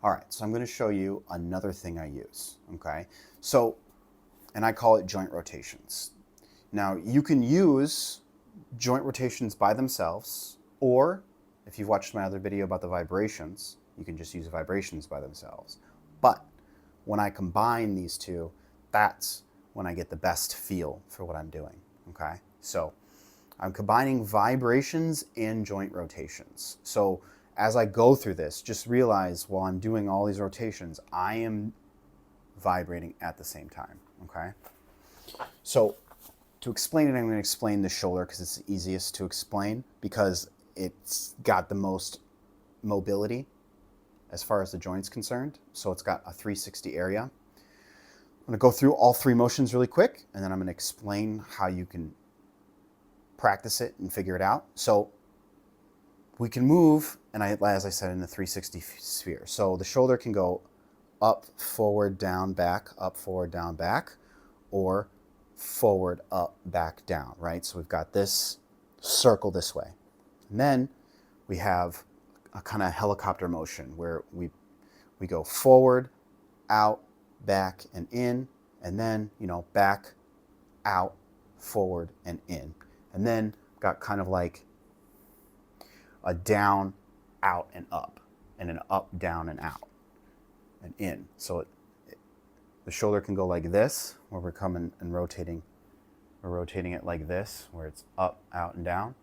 All right, so I'm going to show you another thing I use, okay? So, and I call it joint rotations. Now, you can use joint rotations by themselves, or if you've watched my other video about the vibrations, you can just use vibrations by themselves. But when I combine these two, that's when I get the best feel for what I'm doing, okay? So I'm combining vibrations and joint rotations. So as I go through this, just realize while I'm doing all these rotations, I am vibrating at the same time, okay? So to explain it, I'm going to explain the shoulder because it's the easiest to explain because it's got the most mobility as far as the joint's concerned. So it's got a 360 area. I'm going to go through all three motions really quick, and then I'm going to explain how you can practice it and figure it out. So we can move, and as I said, in the 360 sphere. So the shoulder can go up, forward, down, back, up, forward, down, back, or forward, up, back, down, right? So we've got this circle this way. And then we have a kind of helicopter motion where we go forward, out, back, and in, and then, back, out, forward, and in. And then got kind of like a down, out, and up, and an up, down, and out, and in. So the shoulder can go like this, where we're coming and rotating. We're rotating it like this, where it's up, out, and down.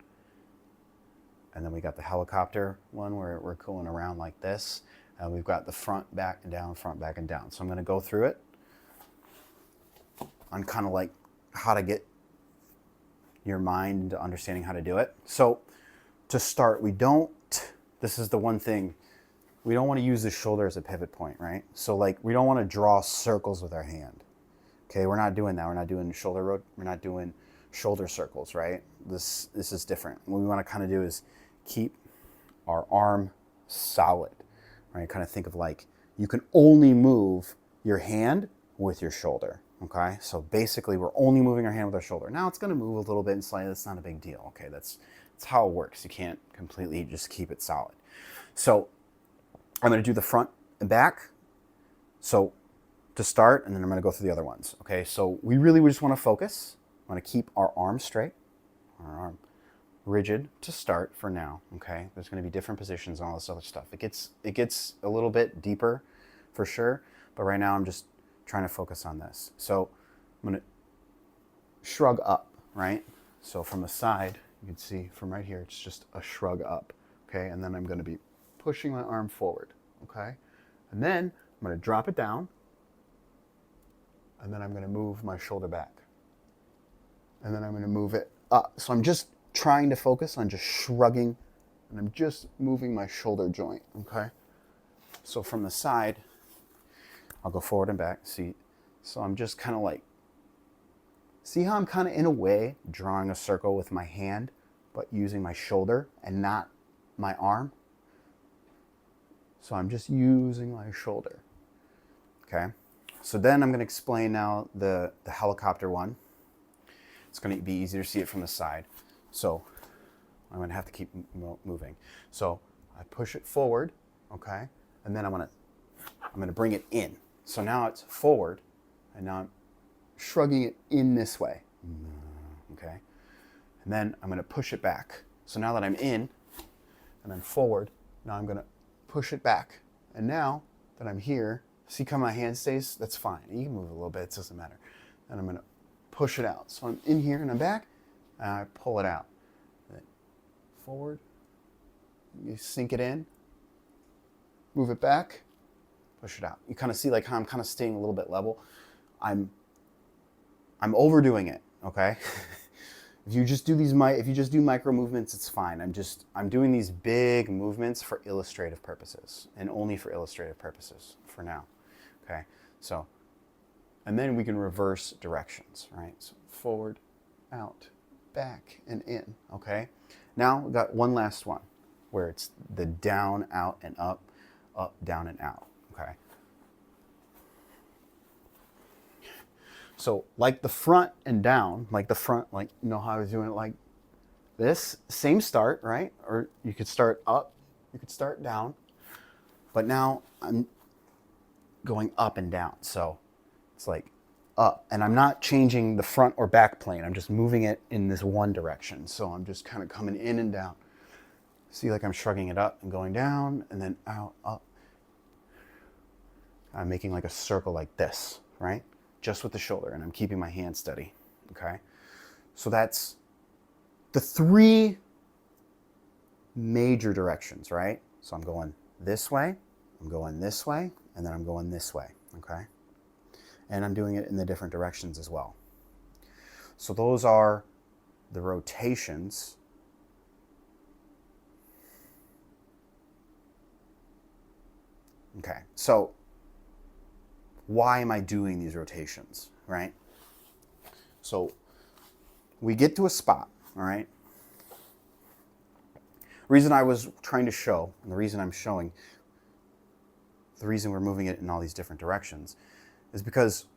And then we got the helicopter one, where we're going around like this. And we've got the front, back, and down, front, back, and down. So I'm going to go through it on kind of like how to get your mind into understanding how to do it. So to start, this is the one thing, we don't want to use the shoulder as a pivot point, right? So like we don't want to draw circles with our hand. Okay, we're not doing that. We're not doing we're not doing shoulder circles, right? This is different. What we want to kind of do is keep our arm solid, right? Kind of think of like you can only move your hand with your shoulder, okay? So basically we're only moving our hand with our shoulder. Now it's going to move a little bit and slightly. That's not a big deal, okay? That's how it works. You can't completely just keep it solid. So I'm going to do the front and back. So to start, and then I'm going to go through the other ones, okay? So we just want to focus. I want to keep our arm straight, our arm rigid to start for now, okay? There's going to be different positions and all this other stuff. It gets a little bit deeper for sure, but right now I'm just trying to focus on this. So I'm going to shrug up, right? So from the side, you can see from right here, it's just a shrug up, okay? And then I'm going to be pushing my arm forward, okay? And then I'm going to drop it down, and then I'm going to move my shoulder back. And then I'm going to move it up. So I'm just trying to focus on just shrugging, and I'm just moving my shoulder joint, okay? So from the side, I'll go forward and back, see? So I'm just kind of like, see how I'm kind of in a way drawing a circle with my hand, but using my shoulder and not my arm? So I'm just using my shoulder, okay? So then I'm going to explain now the helicopter one. It's going to be easier to see it from the side. So I'm going to have to keep moving. So I push it forward, okay? And then I'm going to bring it in. So now it's forward, and now I'm shrugging it in this way, okay? And then I'm going to push it back. So now that I'm in and I'm forward, now I'm going to push it back. And now that I'm here, see how my hand stays? That's fine. You can move a little bit, it doesn't matter. And I'm going to push it out. So I'm in here and I'm back, and I pull it out. Then forward, you sink it in, move it back, push it out. You kind of see like how I'm kind of staying a little bit level. I'm overdoing it, okay? If you just do micro movements, it's fine. I'm doing these big movements for illustrative purposes, and only for illustrative purposes for now, okay? So, and then we can reverse directions, right? So forward, out, back, and in, okay? Now we've got one last one where it's the down, out, and up, down, and out, okay? So like the front and down, like the front, like, you know how I was doing it like this? Same start, right? Or you could start up, you could start down, But now I'm going up and down. So it's like up, and I'm not changing the front or back plane. I'm just moving it in this one direction. So I'm just kind of coming in and down. See, like I'm shrugging it up and going down and then out, up. I'm making like a circle like this, right? Just with the shoulder, and I'm keeping my hand steady, okay? So that's the 3 major directions, right? So I'm going this way, I'm going this way, and then I'm going this way, okay? And I'm doing it in the different directions as well. So those are the rotations. Okay, so why am I doing these rotations, right? So we get to a spot, all right? The reason I was trying to show, and the reason I'm showing, the reason we're moving it in all these different directions is because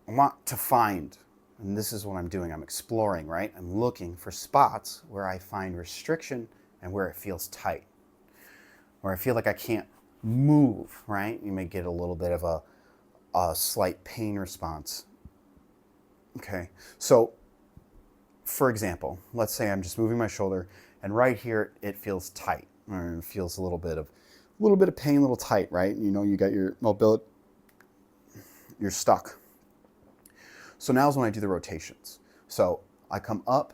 I want to find, and this is what I'm doing, I'm exploring, right? I'm looking for spots where I find restriction and where it feels tight, where I feel like I can't move, right? You may get a little bit of a slight pain response. Okay, so for example, let's say I'm just moving my shoulder and right here it feels tight, or it feels a little bit of pain, a little tight, right? You know, you got your mobility, you're stuck. So now's when I do the rotations. So I come up,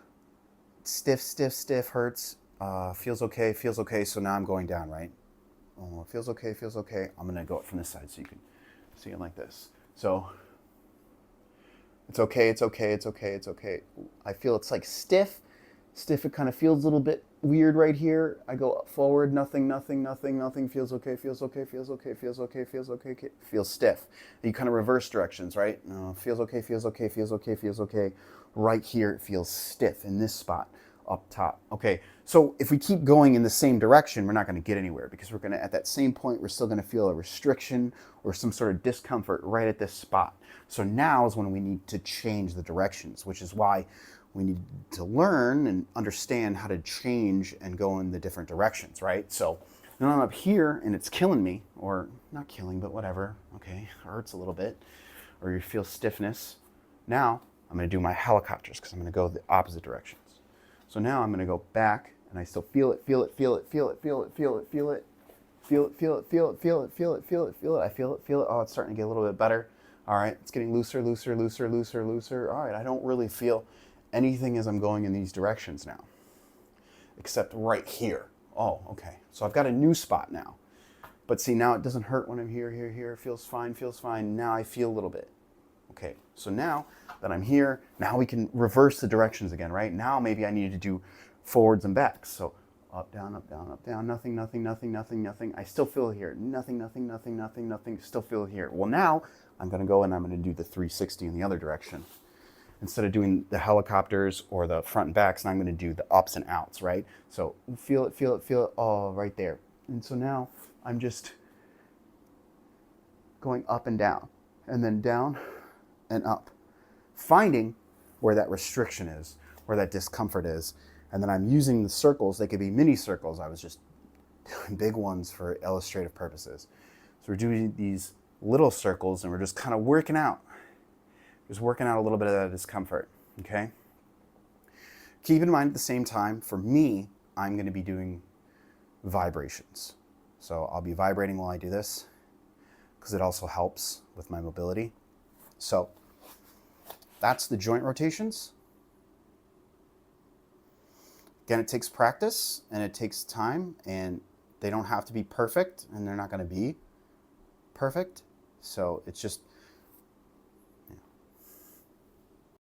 stiff, stiff, stiff, hurts, feels okay. So now I'm going down, right? Oh, it feels okay. I'm gonna go up from this side so you can see it like this. So it's okay. I feel it's like stiff. It kind of feels a little bit weird right here. I go up forward, nothing. Feels okay. Feels stiff. You kind of reverse directions, right? Feels okay. Right here, it feels stiff in this spot up top. Okay, so if we keep going in the same direction, we're not going to get anywhere, because we're going to, at that same point, we're still going to feel a restriction or some sort of discomfort right at this spot. So now is when we need to change the directions, which is why we need to learn and understand how to change and go in the different directions, right? So now I'm up here and it's killing me, or not killing, but whatever. Okay, hurts a little bit, or you feel stiffness. Now I'm going to do my helicopters, because I'm going to go the opposite directions. So now I'm going to go back, and I still feel it. I feel it. Oh, it's starting to get a little bit better. All right, it's getting looser. All right, I don't really feel anything as I'm going in these directions now, except right here. Oh, okay. So I've got a new spot now. But see, now it doesn't hurt when I'm here. It feels fine. Now I feel a little bit. Okay, so now that I'm here, now we can reverse the directions again, right? Now maybe I need to do forwards and backs. So up, down, nothing. I still feel here. Nothing. Still feel here. Well, now I'm going to go and I'm going to do the 360 in the other direction. Instead of doing the helicopters or the front and backs, and I'm going to do the ups and outs, right? So feel it, oh, right there. And so now I'm just going up and down, and then down and up, finding where that restriction is, where that discomfort is. And then I'm using the circles. They could be mini circles. I was just doing big ones for illustrative purposes. So we're doing these little circles, and we're just kind of working out a little bit of that discomfort, okay? Keep in mind at the same time, for me, I'm going to be doing vibrations. So I'll be vibrating while I do this, because it also helps with my mobility. So that's the joint rotations. Again, it takes practice and it takes time, and they don't have to be perfect, and they're not going to be perfect. So it's just